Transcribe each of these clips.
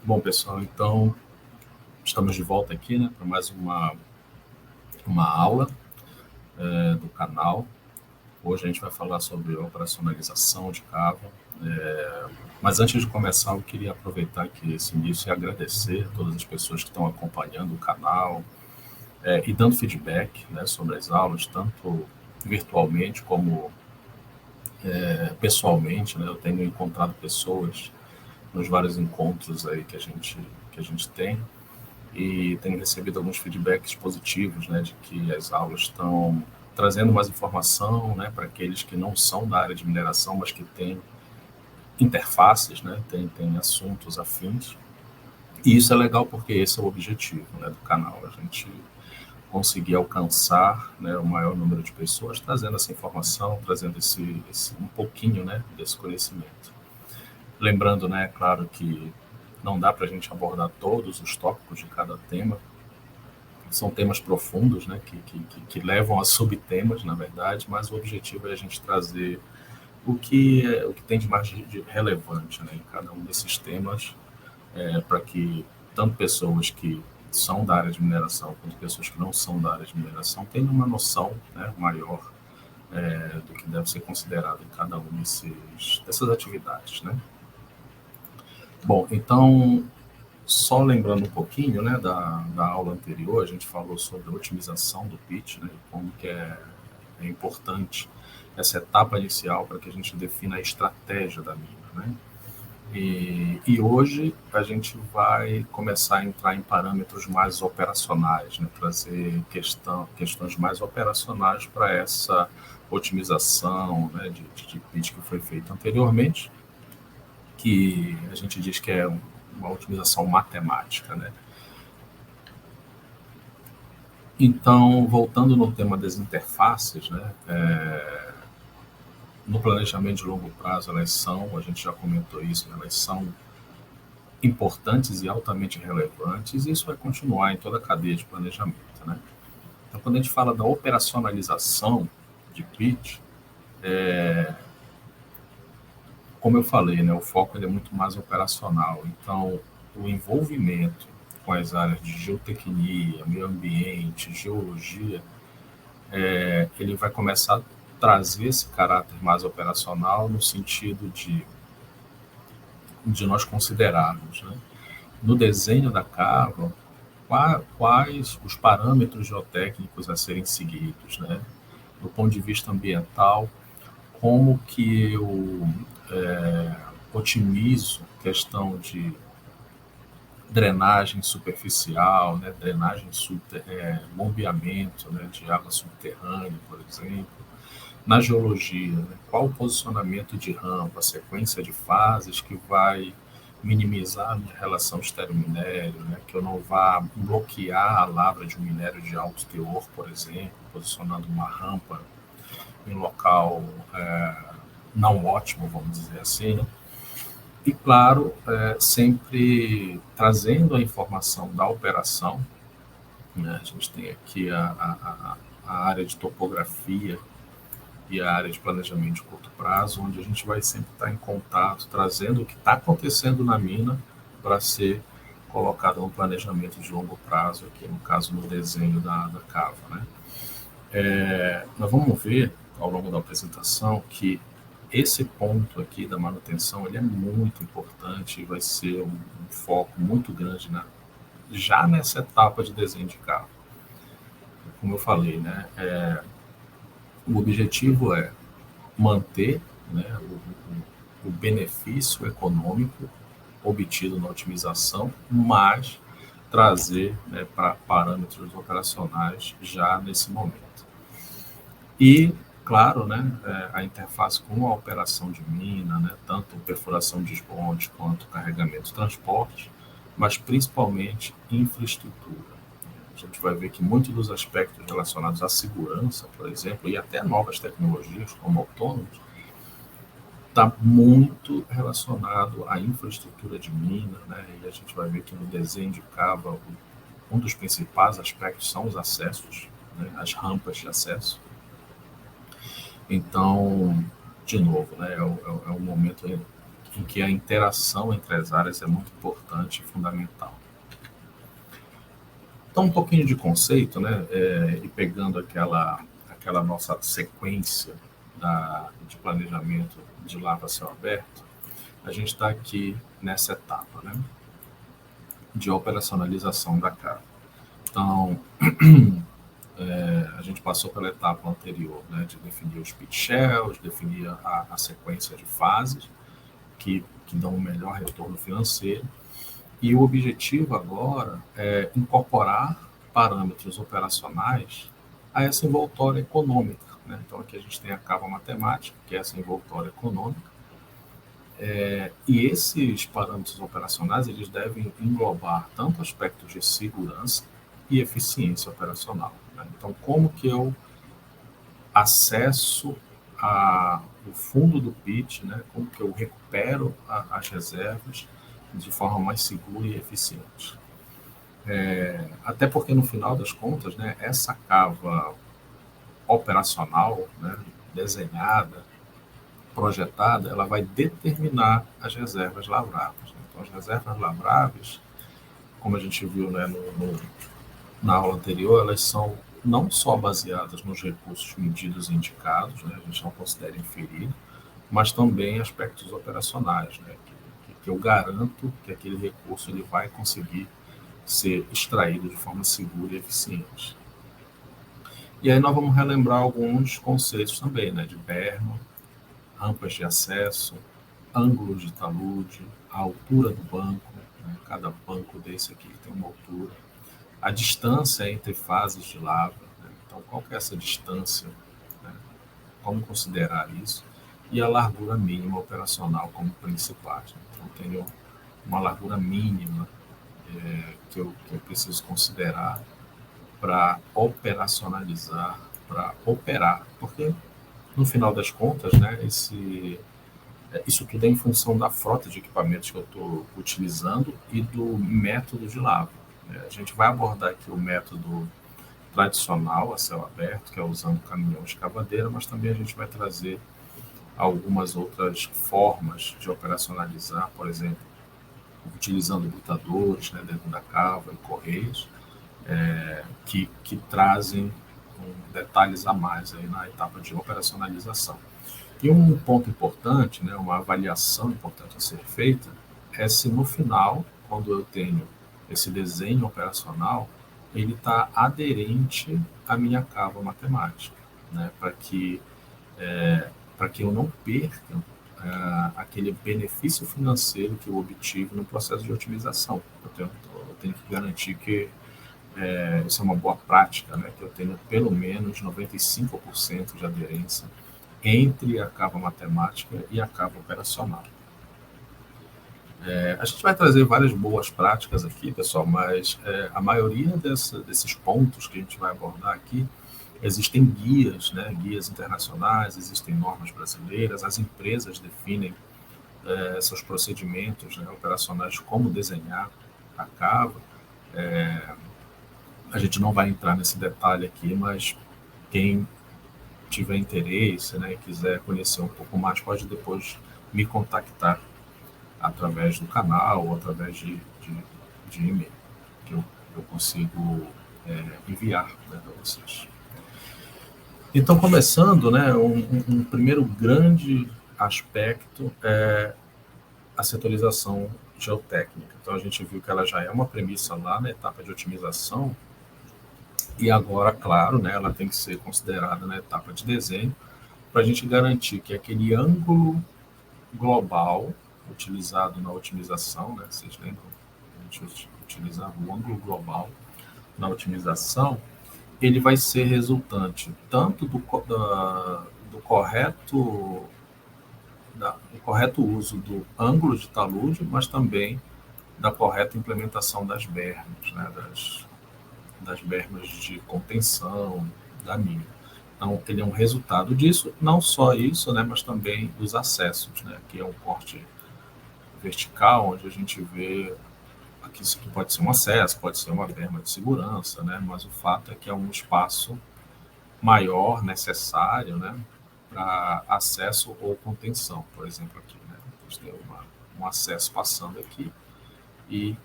Bom, pessoal, então estamos de volta aqui, né, para mais uma aula do canal. Hoje a gente vai falar sobre operacionalização de Java. Mas antes de começar, eu queria aproveitar aqui esse início e agradecer a todas as pessoas que estão acompanhando o canal e dando feedback, né, sobre as aulas, tanto virtualmente como pessoalmente, né. Eu tenho encontrado pessoas nos vários encontros aí que a gente tem e tenho recebido alguns feedbacks positivos, né, de que as aulas estão trazendo mais informação, né, para aqueles que não são da área de mineração, mas que têm interfaces, né, tem assuntos afins. E isso é legal porque esse é o objetivo, né, do canal, a gente conseguir alcançar, né, o maior número de pessoas, trazendo essa informação, trazendo esse um pouquinho, né, desse conhecimento. Lembrando, né, claro que não dá para a gente abordar todos os tópicos de cada tema, são temas profundos, né, que levam a subtemas, na verdade, mas o objetivo é a gente trazer o que tem de mais de relevante, né, em cada um desses temas, para que tanto pessoas que são da área de mineração quanto pessoas que não são da área de mineração tenham uma noção, né, maior do que deve ser considerado em cada um dessas atividades, né. Bom, então, só lembrando um pouquinho, né, da aula anterior, a gente falou sobre a otimização do pitch, né, como que é importante essa etapa inicial para que a gente defina a estratégia da mina, né? E hoje a gente vai começar a entrar em parâmetros mais operacionais, né, trazer questões mais operacionais para essa otimização, né, de pitch que foi feita anteriormente, que a gente diz que é uma otimização matemática, né? Então, voltando no tema das interfaces, né, no planejamento de longo prazo, elas são, a gente já comentou isso, né, elas são importantes e altamente relevantes, e isso vai continuar em toda a cadeia de planejamento, né? Então, quando a gente fala da operacionalização de pitch, como eu falei, né, o foco ele é muito mais operacional. Então, o envolvimento com as áreas de geotecnia, meio ambiente, geologia, ele vai começar a trazer esse caráter mais operacional no sentido de nós considerarmos, né, no desenho da cava, quais os parâmetros geotécnicos a serem seguidos, né, do ponto de vista ambiental, como que eu otimizo a questão de drenagem superficial, né, bombeamento, né, de água subterrânea, por exemplo. Na geologia, né, qual o posicionamento de rampa, a sequência de fases que vai minimizar a minha relação estéreo-minério, né, que eu não vá bloquear a lavra de um minério de alto teor, por exemplo, posicionando uma rampa em local não ótimo, vamos dizer assim, né? E, claro, sempre trazendo a informação da operação, né? A gente tem aqui a área de topografia e a área de planejamento de curto prazo, onde a gente vai sempre estar em contato, trazendo o que está acontecendo na mina para ser colocado no planejamento de longo prazo, aqui no caso no desenho da cava, né? Nós vamos ver ao longo da apresentação que esse ponto aqui da manutenção ele é muito importante e vai ser um foco muito grande já nessa etapa de desenho de carro. Como eu falei, né, o objetivo é manter, né, o benefício econômico obtido na otimização, mas trazer, né, para parâmetros operacionais já nesse momento. E, claro, né, a interface com a operação de mina, né, tanto perfuração de desmonte quanto carregamento e transporte, mas principalmente infraestrutura. A gente vai ver que muitos dos aspectos relacionados à segurança, por exemplo, e até novas tecnologias como autônomos, está muito relacionado à infraestrutura de mina, né? E a gente vai ver que no desenho de cava, um dos principais aspectos são os acessos, né? As rampas de acesso. Então, de novo, né? É um momento em que a interação entre as áreas é muito importante e fundamental. Então, um pouquinho de conceito, né? E pegando aquela nossa sequência de planejamento de lava a céu aberto, a gente está aqui nessa etapa, né? De operacionalização da cava. Então, a gente passou pela etapa anterior, né? De definir os pit shells, definir a sequência de fases que dão um melhor retorno financeiro. E o objetivo agora é incorporar parâmetros operacionais a essa envoltória econômica, né? Então, aqui a gente tem a cava matemática, que é essa envoltória econômica, e esses parâmetros operacionais eles devem englobar tanto aspectos de segurança e eficiência operacional, né? Então, como que eu acesso o fundo do PIT, né? Como que eu recupero as reservas de forma mais segura e eficiente. Até porque, no final das contas, né, essa cava operacional, né, desenhada, projetada, ela vai determinar as reservas lavráveis. Então, as reservas lavráveis, como a gente viu, né, na aula anterior, elas são não só baseadas nos recursos medidos e indicados, né, a gente não considera inferido, mas também aspectos operacionais, né, que eu garanto que aquele recurso ele vai conseguir ser extraído de forma segura e eficiente. E aí nós vamos relembrar alguns conceitos também, né, de berma, rampas de acesso, ângulos de talude, a altura do banco, né, cada banco desse aqui tem uma altura, a distância entre fases de lava, né, então qual que é essa distância, né, como considerar isso, e a largura mínima operacional como principais. Né? Então tenho uma largura mínima que eu preciso considerar para operacionalizar, para operar, porque no final das contas, né, isso tudo é em função da frota de equipamentos que eu estou utilizando e do método de lava. A gente vai abordar aqui o método tradicional a céu aberto, que é usando caminhão escavadeira, mas também a gente vai trazer algumas outras formas de operacionalizar, por exemplo, utilizando botadores, né, dentro da cava e correios, que trazem detalhes a mais aí na etapa de operacionalização. E um ponto importante, né, uma avaliação importante a ser feita, é se no final, quando eu tenho esse desenho operacional, ele está aderente à minha cava matemática, né, para que eu não perca aquele benefício financeiro que eu obtive no processo de otimização. Eu tenho que garantir que isso é uma boa prática, né, que eu tenha pelo menos 95% de aderência entre a cava matemática e a cava operacional. A gente vai trazer várias boas práticas aqui, pessoal, mas a maioria desses pontos que a gente vai abordar aqui, existem guias, né, guias internacionais, existem normas brasileiras, as empresas definem seus procedimentos, né, operacionais, como desenhar a cava. A gente não vai entrar nesse detalhe aqui, mas quem tiver interesse, né, e quiser conhecer um pouco mais, pode depois me contactar através do canal ou através de e-mail, que eu consigo enviar, né, para vocês. Então, começando, né, um primeiro grande aspecto é a setorização geotécnica. Então, a gente viu que ela já é uma premissa lá na etapa de otimização, e agora, claro, né, ela tem que ser considerada na etapa de desenho, para a gente garantir que aquele ângulo global utilizado na otimização, né, vocês lembram? A gente utilizava o ângulo global na otimização, ele vai ser resultante tanto do correto uso do ângulo de talude, mas também da correta implementação das bermas, né, das bermas de contenção, da mina. Então, ele é um resultado disso, não só isso, né, mas também dos acessos, né, que é um corte vertical, onde a gente vê que isso aqui pode ser um acesso, pode ser uma berma de segurança, né, mas o fato é que é um espaço maior necessário, né, para acesso ou contenção, por exemplo, aqui, né. gente tem um acesso passando aqui e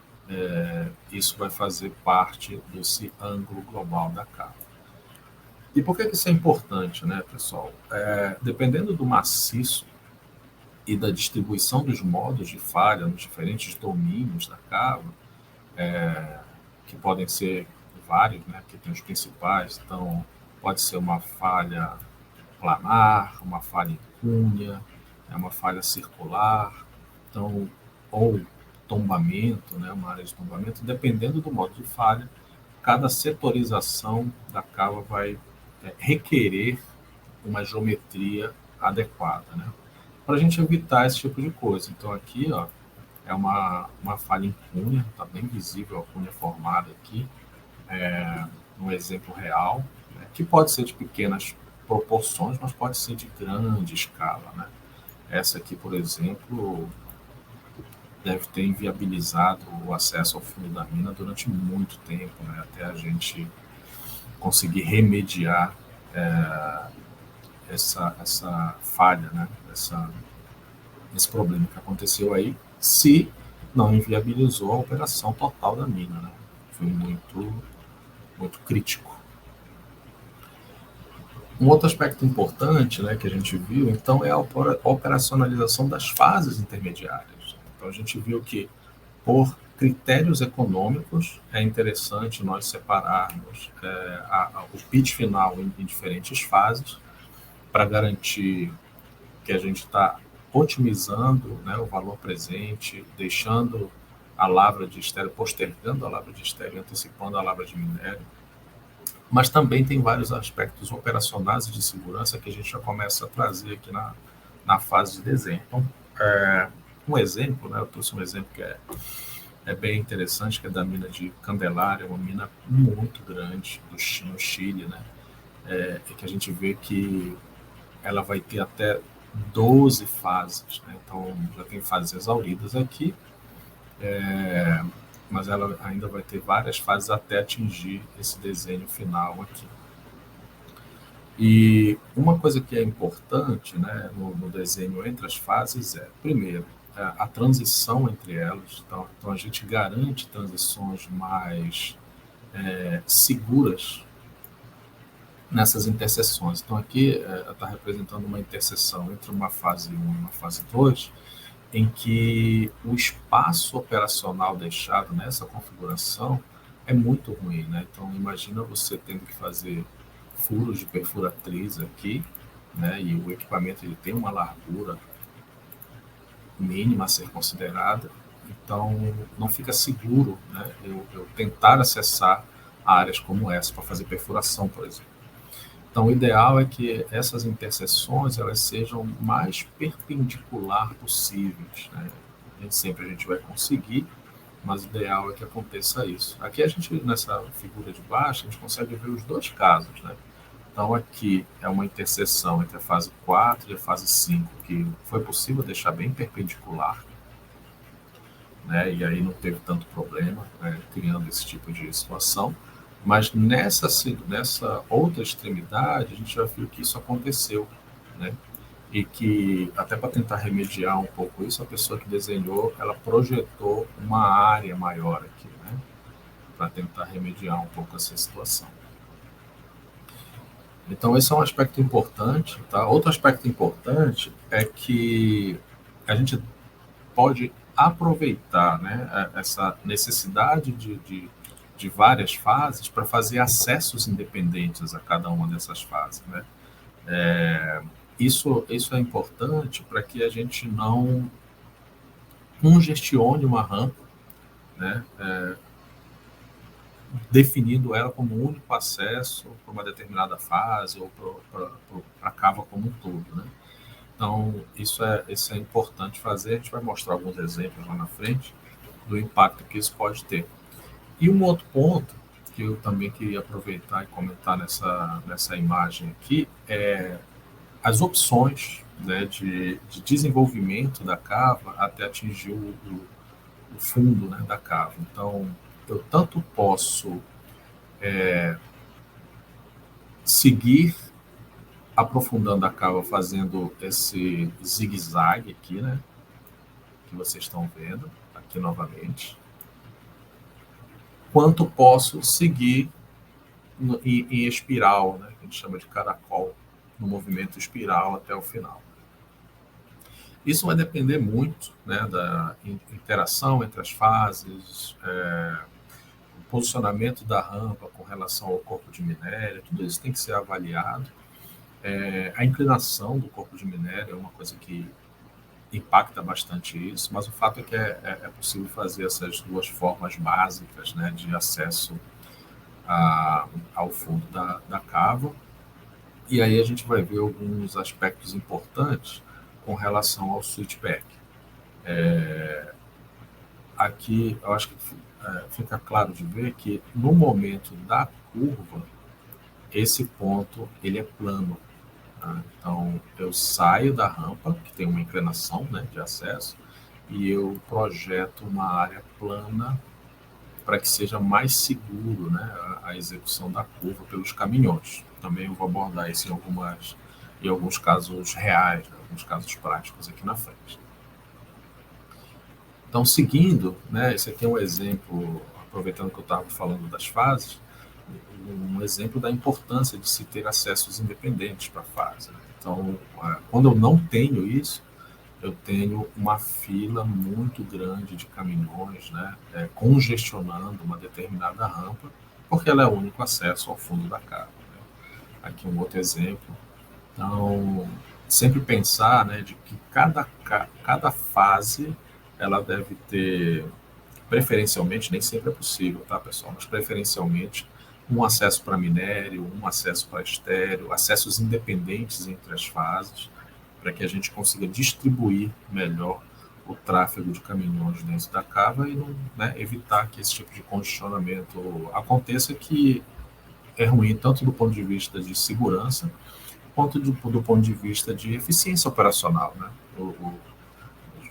isso vai fazer parte desse ângulo global da cava. E por que isso é importante, né, pessoal? Dependendo do maciço e da distribuição dos modos de falha nos diferentes domínios da cava, que podem ser vários, né? Que tem os principais. Então, pode ser uma falha planar, uma falha em cunha, uma falha circular, então, ou tombamento, né? Uma área de tombamento. Dependendo do modo de falha, cada setorização da cava vai requerer uma geometria adequada, né? Para a gente evitar esse tipo de coisa. Então, aqui, ó, é uma falha em cunha, está bem visível a cunha formada aqui, um exemplo real, né, que pode ser de pequenas proporções, mas pode ser de grande escala, né? Essa aqui, por exemplo, deve ter inviabilizado o acesso ao fundo da mina durante muito tempo, né, até a gente conseguir remediar essa falha, né, esse problema que aconteceu aí, se não inviabilizou a operação total da mina, né? Foi muito crítico. Um outro aspecto importante, né, que a gente viu, então, é a operacionalização das fases intermediárias. Então, a gente viu que, por critérios econômicos, é interessante nós separarmos o pitch final em diferentes fases, para garantir que a gente está otimizando, né, o valor presente, deixando a lavra de estéreo, postergando a lavra de estéreo, antecipando a lavra de minério. Mas também tem vários aspectos operacionais e de segurança que a gente já começa a trazer aqui na fase de desenho. Então, um exemplo, né, eu trouxe um exemplo que é bem interessante, que é da mina de Candelária, uma mina muito grande no Chile, né, e que a gente vê que ela vai ter até 12 fases, né? Então já tem fases exauridas aqui, mas ela ainda vai ter várias fases até atingir esse desenho final aqui. E uma coisa que é importante, né, no desenho entre as fases primeiro, a transição entre elas. Então a gente garante transições mais seguras nessas interseções. Então aqui está representando uma interseção entre uma fase 1 e uma fase 2, em que o espaço operacional deixado nessa configuração é muito ruim, né? Então imagina você tendo que fazer furos de perfuratriz aqui, né? E o equipamento ele tem uma largura mínima a ser considerada, então não fica seguro, né? Eu tentar acessar áreas como essa para fazer perfuração, por exemplo. Então, o ideal é que essas interseções elas sejam mais perpendicular possíveis, né? Nem sempre a gente vai conseguir, mas o ideal é que aconteça isso. Aqui a gente, nessa figura de baixo, a gente consegue ver os dois casos, né? Então, aqui é uma interseção entre a fase 4 e a fase 5, que foi possível deixar bem perpendicular, né? E aí não teve tanto problema, né, criando esse tipo de situação. Mas nessa outra extremidade, a gente já viu que isso aconteceu, né? E que, até para tentar remediar um pouco isso, a pessoa que desenhou, ela projetou uma área maior aqui, né? Para tentar remediar um pouco essa situação. Então, esse é um aspecto importante, tá? Outro aspecto importante é que a gente pode aproveitar, né, essa necessidade de várias fases para fazer acessos independentes a cada uma dessas fases, né? Isso é importante para que a gente não congestione uma rampa, né, definindo ela como um único acesso para uma determinada fase ou para a cava como um todo, né? Então, isso é importante fazer. A gente vai mostrar alguns exemplos lá na frente do impacto que isso pode ter. E um outro ponto que eu também queria aproveitar e comentar nessa imagem aqui é as opções, né, de desenvolvimento da cava até atingir o fundo, né, da cava. Então, eu tanto posso seguir aprofundando a cava, fazendo esse zigue-zague aqui, né, que vocês estão vendo, aqui novamente, quanto posso seguir em espiral, né, que a gente chama de caracol, no movimento espiral até o final. Isso vai depender muito, né, da interação entre as fases, o posicionamento da rampa com relação ao corpo de minério, tudo isso tem que ser avaliado. A inclinação do corpo de minério é uma coisa que impacta bastante isso, mas o fato é que é possível fazer essas duas formas básicas, né, de acesso ao fundo da cava. E aí a gente vai ver alguns aspectos importantes com relação ao switchback. Aqui eu acho que fica claro de ver que no momento da curva, esse ponto ele é plano. Tá? Então eu saio da rampa, que tem uma inclinação, né, de acesso, e eu projeto uma área plana para que seja mais seguro, né, a execução da curva pelos caminhões. Também eu vou abordar isso em alguns casos reais, né, alguns casos práticos aqui na frente. Então, seguindo, né, esse aqui é um exemplo, aproveitando que eu estava falando das fases, um exemplo da importância de se ter acessos independentes para a fase. Né? Então, quando eu não tenho isso, eu tenho uma fila muito grande de caminhões, né, congestionando uma determinada rampa, porque ela é o único acesso ao fundo da cava. Né? Aqui um outro exemplo. Então, sempre pensar, né, de que cada fase ela deve ter, preferencialmente, nem sempre é possível, tá, pessoal? Mas preferencialmente um acesso para minério, um acesso para estéreo, acessos independentes entre as fases, para que a gente consiga distribuir melhor o tráfego de caminhões dentro da cava e não, né, evitar que esse tipo de congestionamento aconteça, que é ruim tanto do ponto de vista de segurança quanto do ponto de vista de eficiência operacional. Né?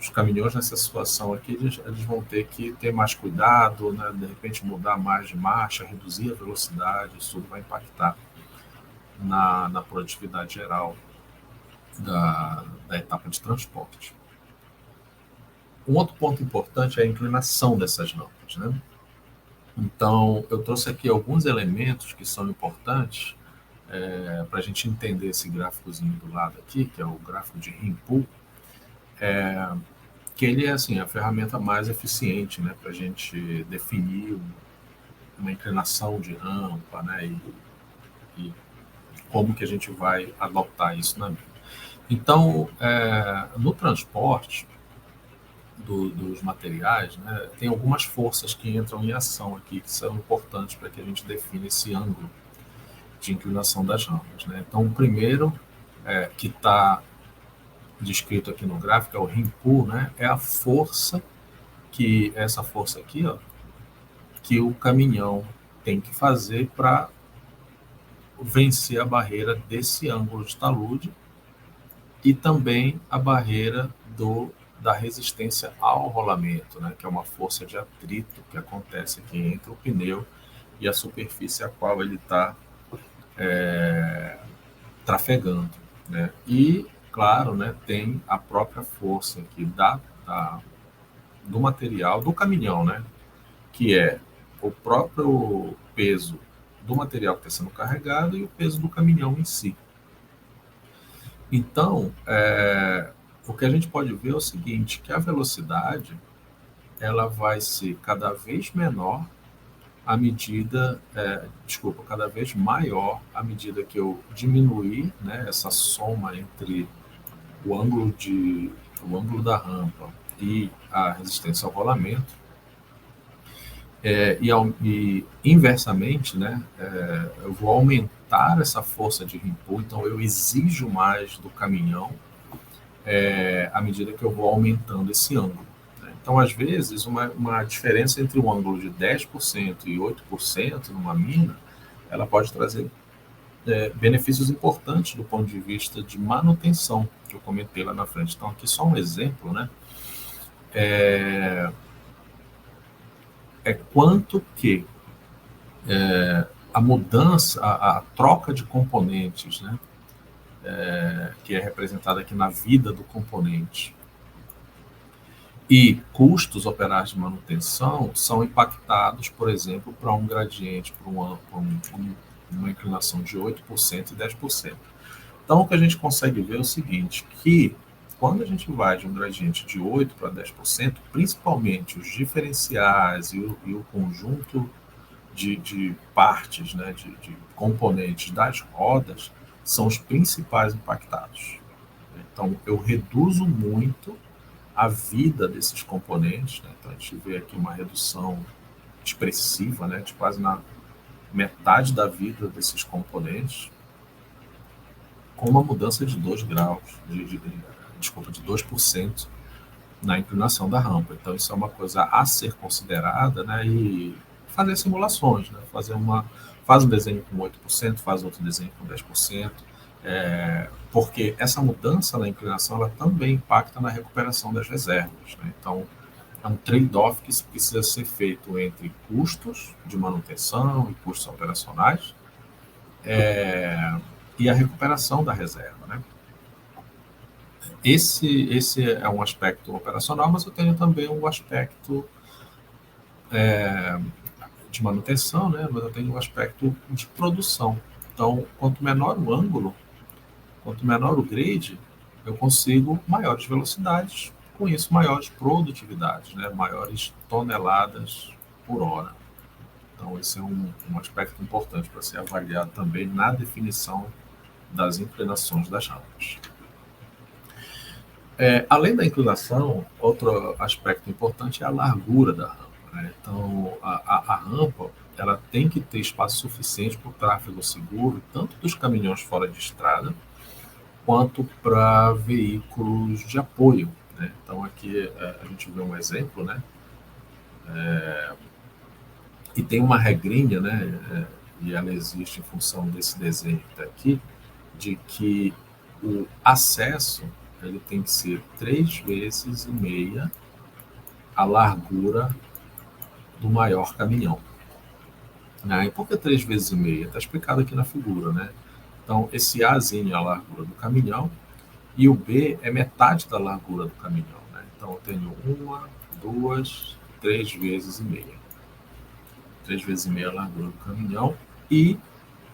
Os caminhões nessa situação aqui, eles vão ter que ter mais cuidado, né? De repente mudar mais de marcha, reduzir a velocidade, isso tudo vai impactar na produtividade geral da etapa de transporte. Um outro ponto importante é a inclinação dessas rampas. Né? Então, eu trouxe aqui alguns elementos que são importantes para a gente entender esse gráficozinho do lado aqui, que é o gráfico de Rimpool, que ele é assim, a ferramenta mais eficiente, né, para a gente definir uma inclinação de rampa, né, e como que a gente vai adotar isso na vida. Então, no transporte dos materiais, né, tem algumas forças que entram em ação aqui, que são importantes para que a gente defina esse ângulo de inclinação das rampas. Né? Então, o primeiro, que está descrito aqui no gráfico, é o Rimpool, né? É a força essa força aqui, ó, que o caminhão tem que fazer para vencer a barreira desse ângulo de talude e também a barreira da resistência ao rolamento, né? Que é uma força de atrito que acontece aqui entre o pneu e a superfície a qual ele está trafegando. Né? E, claro, né, tem a própria força aqui do material, do caminhão, né? Que é o próprio peso do material que está sendo carregado e o peso do caminhão em si. Então, o que a gente pode ver é o seguinte, que a velocidade ela vai ser cada vez menor à medida, cada vez maior à medida que eu diminuir, né, essa soma entre o ângulo da rampa e a resistência ao rolamento. E inversamente, né, eu vou aumentar essa força de Rimpool, então eu exijo mais do caminhão à medida que eu vou aumentando esse ângulo. Né? Então, às vezes, uma diferença entre um ângulo de 10% e 8% numa mina, ela pode trazer benefícios importantes do ponto de vista de manutenção, que eu comentei lá na frente. Então, aqui só um exemplo, né? Quanto que a mudança, a troca de componentes, né, que é representada aqui na vida do componente, E custos operários de manutenção são impactados, por exemplo, para um gradiente, uma inclinação de 8% e 10%. Então, o que a gente consegue ver é o seguinte, que quando a gente vai de um gradiente de 8% para 10%, principalmente os diferenciais e o conjunto de partes, né, de componentes das rodas, são os principais impactados. Então, eu reduzo muito a vida desses componentes, né? Então, a gente vê aqui uma redução expressiva, né, de quase na metade da vida desses componentes, com uma mudança de 2 graus, desculpa, de 2% na inclinação da rampa. Então, isso é uma coisa a ser considerada, né, e fazer simulações, né, faz um desenho com 8%, faz outro desenho com 10%, porque essa mudança na inclinação ela também impacta na recuperação das reservas. Né? Então, é um trade-off que precisa ser feito entre custos de manutenção e custos operacionais e a recuperação da reserva. Né? Esse é um aspecto operacional, mas eu tenho também um aspecto de manutenção, né? Mas eu tenho um aspecto de produção. Então, quanto menor o ângulo, quanto menor o grade, eu consigo maiores velocidades, com isso maiores produtividades, né? Maiores toneladas por hora. Então, esse é um aspecto importante para ser avaliado também na definição das inclinações das rampas. Além da inclinação, outro aspecto importante é a largura da rampa. Né? Então, a rampa ela tem que ter espaço suficiente para o tráfego seguro, tanto dos caminhões fora de estrada, quanto para veículos de apoio. Né? Então, aqui a gente vê um exemplo, né? E tem uma regrinha, né? E ela existe em função desse desenho que está aqui, de que o acesso ele tem que ser 3,5 vezes a largura do maior caminhão. Né? E por que 3,5 vezes? Está explicado aqui na figura. Né? Então, esse Azinho é a largura do caminhão e o B é metade da largura do caminhão. Né? Então, eu tenho 3,5 vezes. 3,5 vezes a largura do caminhão e,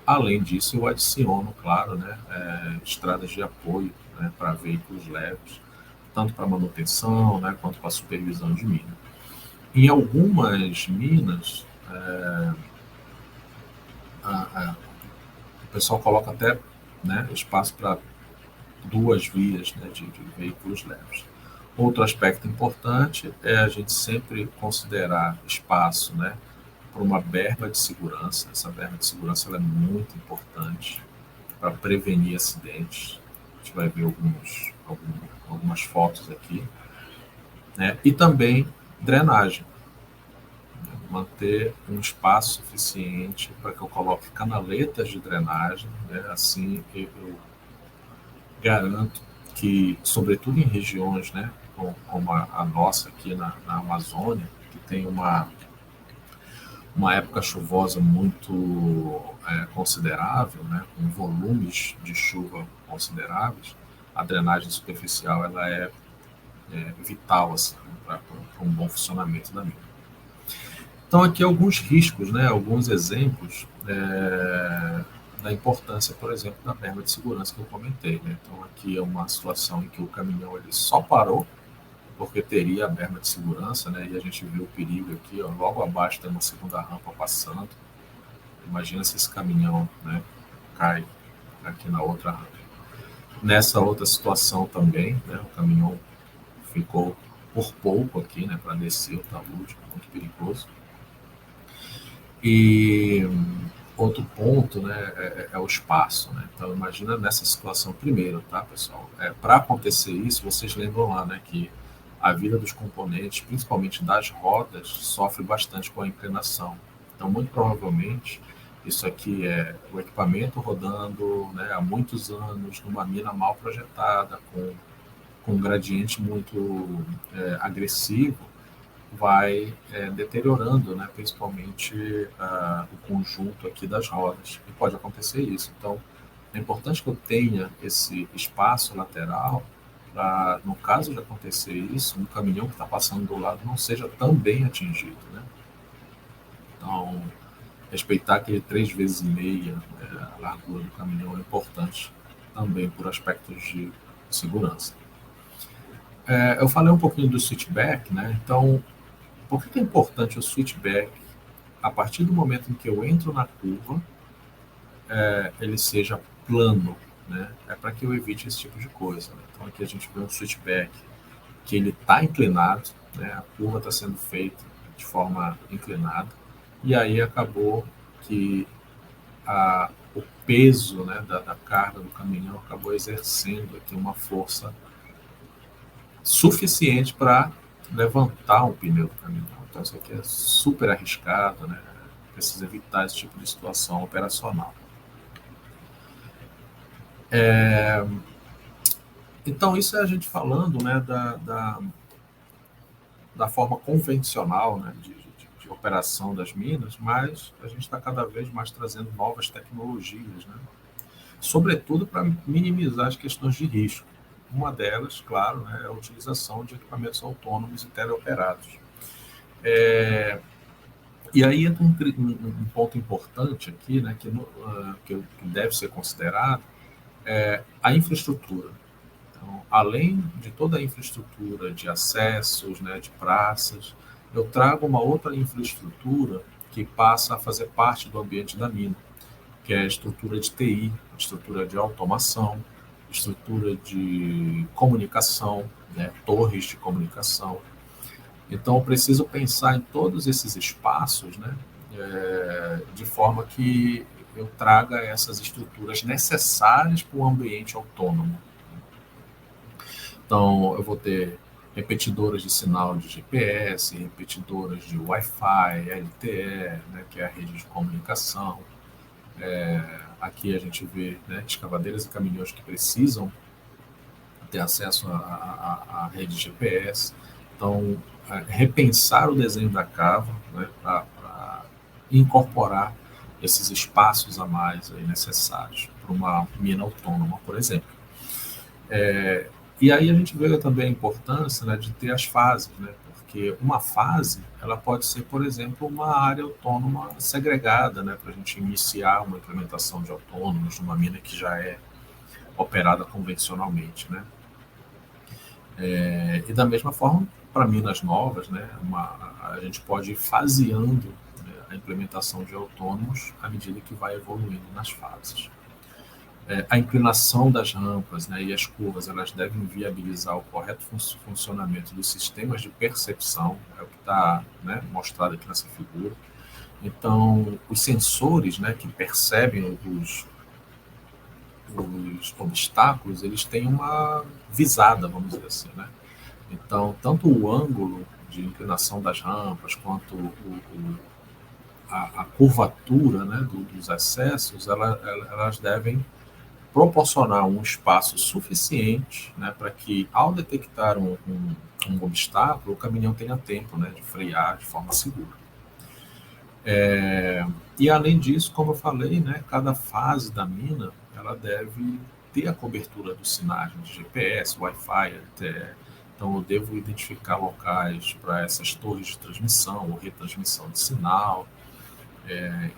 além disso, eu adiciono, claro, né, estradas de apoio, né, para veículos leves, tanto para manutenção, né, quanto para supervisão de mina. Em algumas minas, o pessoal coloca até, né, espaço para 2 vias, né, de veículos leves. Outro aspecto importante é a gente sempre considerar espaço, né, para uma berma de segurança. Essa berma de segurança ela é muito importante para prevenir acidentes. A gente vai ver algumas fotos aqui. Né? E também drenagem. Manter um espaço suficiente para que eu coloque canaletas de drenagem. Né? Assim eu garanto que, sobretudo em regiões, né, como a nossa aqui na Amazônia, que tem uma época chuvosa muito considerável, né, com volumes de chuva consideráveis, a drenagem superficial ela é vital assim, para um bom funcionamento da mina. Então, aqui alguns riscos, né, alguns exemplos da importância, por exemplo, da berma de segurança que eu comentei. Né? Então, aqui é uma situação em que o caminhão ele só parou porque teria a berma de segurança, né? E a gente vê o perigo aqui, ó, logo abaixo tem uma segunda rampa passando. Imagina se esse caminhão, né, cai aqui na outra rampa. Nessa outra situação também, né, o caminhão ficou por pouco aqui, né, para descer o talude, muito perigoso. E outro ponto, né, é o espaço, né? Então imagina nessa situação primeiro, tá, pessoal? Para acontecer isso, vocês lembram lá, né, que a vida dos componentes, principalmente das rodas, sofre bastante com a inclinação. Então, muito provavelmente, isso aqui é o equipamento rodando, né, há muitos anos numa mina mal projetada, com um gradiente muito agressivo, vai deteriorando, né, principalmente o conjunto aqui das rodas. E pode acontecer isso. Então, é importante que eu tenha esse espaço lateral para, no caso de acontecer isso, um caminhão que está passando do lado não seja também atingido, né? Então, respeitar aquele 3,5 vezes, a largura do caminhão é importante também por aspectos de segurança. Eu falei um pouquinho do switchback, né? Então, por que é importante o switchback? A partir do momento em que eu entro na curva, ele seja plano, né? É para que eu evite esse tipo de coisa, né? Então, aqui a gente vê um switchback que ele está inclinado, né? A curva está sendo feita de forma inclinada, e aí acabou que o peso, né, da carga do caminhão acabou exercendo aqui uma força suficiente para levantar um pneu do caminhão. Então isso aqui é super arriscado, né? Precisa evitar esse tipo de situação operacional. Então isso é a gente falando, né, da forma convencional, né, de operação das minas, mas a gente está cada vez mais trazendo novas tecnologias, né? Sobretudo para minimizar as questões de risco. Uma delas, claro, né, é a utilização de equipamentos autônomos e teleoperados. E aí entra um ponto importante aqui, né, que deve ser considerado, a infraestrutura. Então, além de toda a infraestrutura de acessos, né, de praças, eu trago uma outra infraestrutura que passa a fazer parte do ambiente da mina, que é a estrutura de TI, estrutura de automação, estrutura de comunicação, né, torres de comunicação. Então, eu preciso pensar em todos esses espaços, né, de forma que eu traga essas estruturas necessárias para o ambiente autônomo. Então, eu vou ter repetidoras de sinal de GPS, repetidoras de Wi-Fi, LTE, né, que é a rede de comunicação. Aqui a gente vê, né, escavadeiras e caminhões que precisam ter acesso à rede GPS. Então, repensar o desenho da cava, né, para incorporar esses espaços a mais aí necessários para uma mina autônoma, por exemplo. E aí a gente vê também a importância, né, de ter as fases, né, porque uma fase ela pode ser, por exemplo, uma área autônoma segregada, né, para a gente iniciar uma implementação de autônomos numa mina que já é operada convencionalmente, né. E da mesma forma, para minas novas, né, a gente pode ir faseando, né, a implementação de autônomos à medida que vai evoluindo nas fases. A inclinação das rampas, né, e as curvas, elas devem viabilizar o correto funcionamento dos sistemas de percepção, é o que está, né, mostrado aqui nessa figura. Então, os sensores, né, que percebem os obstáculos, eles têm uma visada, vamos dizer assim, né? Então, tanto o ângulo de inclinação das rampas, quanto a curvatura, né, dos acessos, elas devem proporcionar um espaço suficiente, né, para que, ao detectar um obstáculo, o caminhão tenha tempo, né, de frear de forma segura. E, além disso, como eu falei, né, cada fase da mina ela deve ter a cobertura dos sinais de GPS, Wi-Fi, LTE. Então, eu devo identificar locais para essas torres de transmissão ou retransmissão de sinal,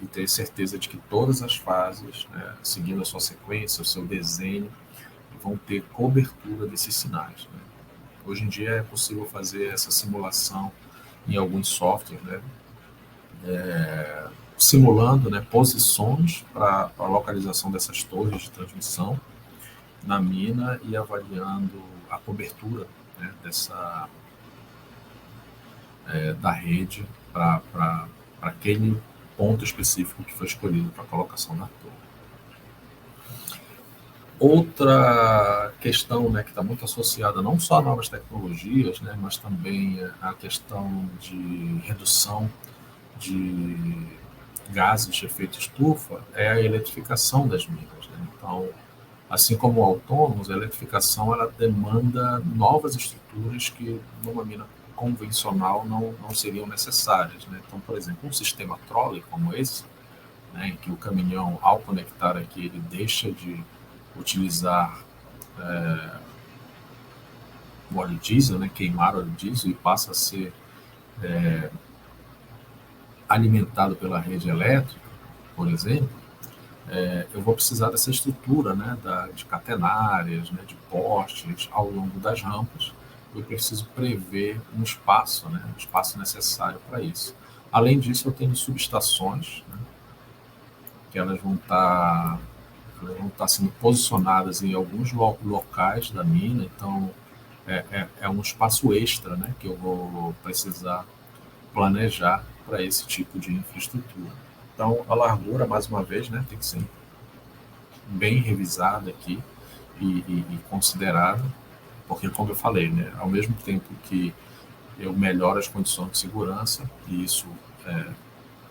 e ter certeza de que todas as fases, né, seguindo a sua sequência, o seu desenho, vão ter cobertura desses sinais, né. Hoje em dia é possível fazer essa simulação em alguns softwares, né, simulando, né, posições para a localização dessas torres de transmissão na mina e avaliando a cobertura, né, da rede para aquele ponto específico que foi escolhido para a colocação da torre. Outra questão, né, que está muito associada não só a novas tecnologias, né, mas também a questão de redução de gases de efeito estufa é a eletrificação das minas, né? Então, assim como autônomos, a eletrificação ela demanda novas estruturas que numa mina convencional não seriam necessárias, né? Então, por exemplo, um sistema trolley como esse, né, em que o caminhão, ao conectar aqui, ele deixa de utilizar o óleo diesel, né, queimar o óleo diesel e passa a ser alimentado pela rede elétrica, por exemplo, eu vou precisar dessa estrutura, né, de catenárias, né, de postes ao longo das rampas. Eu preciso prever um espaço, né, um espaço necessário para isso. Além disso, eu tenho subestações, né, que elas vão estar sendo posicionadas em alguns locais da mina, então é um espaço extra, né, que eu vou precisar planejar para esse tipo de infraestrutura. Então, a largura, mais uma vez, né, tem que ser bem revisada aqui e considerada, porque, como eu falei, né, ao mesmo tempo que eu melhoro as condições de segurança, e isso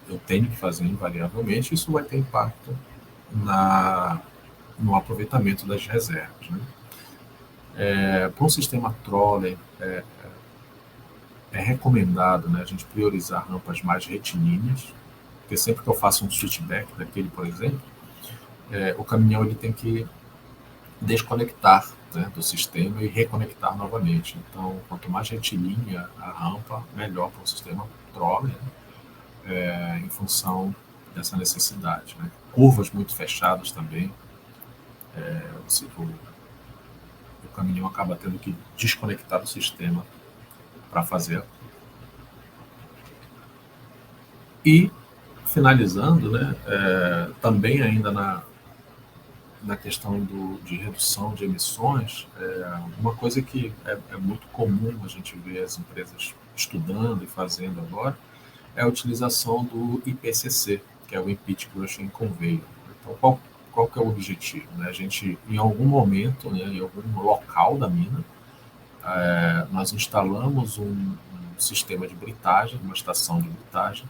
eu tenho que fazer invariavelmente, isso vai ter impacto no aproveitamento das reservas. Né? Para um sistema trolley, é recomendado, né, a gente priorizar rampas mais retilíneas, porque sempre que eu faço um switchback daquele, por exemplo, o caminhão ele tem que desconectar, né, do sistema e reconectar novamente. Então, quanto mais retilínea a rampa, melhor para o sistema trolley, né, em função dessa necessidade. Né. Curvas muito fechadas também, o caminhão acaba tendo que desconectar do sistema para fazer. E, finalizando, né, também ainda na questão de redução de emissões, uma coisa que é muito comum a gente ver as empresas estudando e fazendo agora é a utilização do IPCC, que é o In-Pit Crushing Conveyor. Então, qual que é o objetivo? Né? A gente, em algum momento, né, em algum local da mina, nós instalamos um sistema de britagem, uma estação de britagem,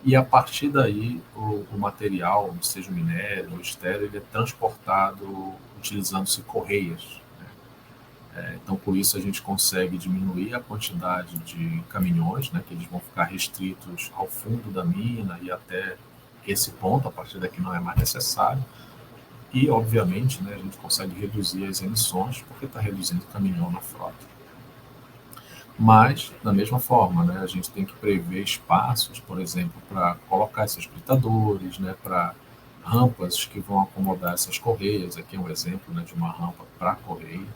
e a partir daí o material, seja o minério ou estéreo, ele é transportado utilizando-se correias. Né? Então, por isso a gente consegue diminuir a quantidade de caminhões, né, que eles vão ficar restritos ao fundo da mina e até esse ponto, a partir daqui não é mais necessário. E, obviamente, né, a gente consegue reduzir as emissões, porque está reduzindo o caminhão na frota. Mas, da mesma forma, né, a gente tem que prever espaços, por exemplo, para colocar esses britadores, né, para rampas que vão acomodar essas correias. Aqui é um exemplo, né, de uma rampa para correia.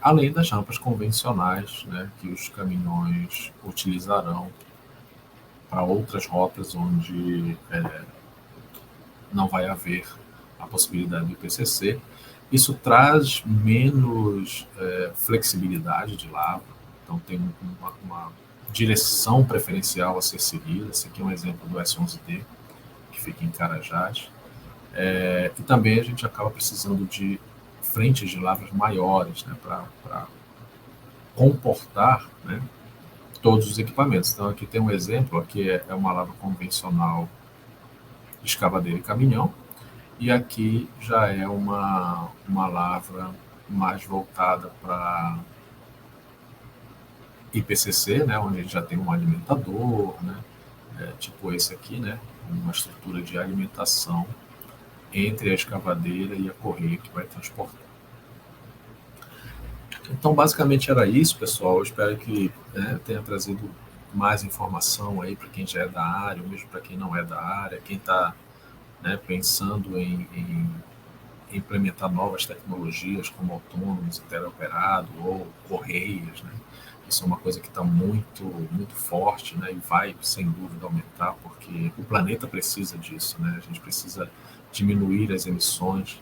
Além das rampas convencionais, né, que os caminhões utilizarão para outras rotas onde não vai haver a possibilidade do IPCC. Isso traz menos flexibilidade de lava, então tem uma direção preferencial a ser seguida. Esse aqui é um exemplo do S11D, que fica em Carajás. E também a gente acaba precisando de frentes de lavras maiores, né, para comportar, né, todos os equipamentos. Então aqui tem um exemplo, aqui é uma lavra convencional, escavadeira e caminhão, e aqui já é uma lavra mais voltada para IPCC, né, onde a gente já tem um alimentador, né, tipo esse aqui, né, uma estrutura de alimentação entre a escavadeira e a correia que vai transportar. Então, basicamente era isso, pessoal. Eu espero que, né, tenha trazido mais informação aí para quem já é da área, ou mesmo para quem não é da área, quem está, né, pensando em implementar novas tecnologias como autônomos, teleoperado ou correias, né? Isso é uma coisa que está muito, muito forte, né? E vai, sem dúvida, aumentar, porque o planeta precisa disso, né? A gente precisa diminuir as emissões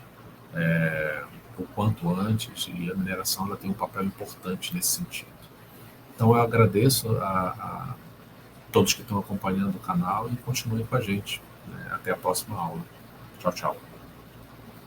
o quanto antes, e a mineração ela tem um papel importante nesse sentido. Então, eu agradeço a todos que estão acompanhando o canal e continuem com a gente. Né? Até a próxima aula. Tchau, tchau.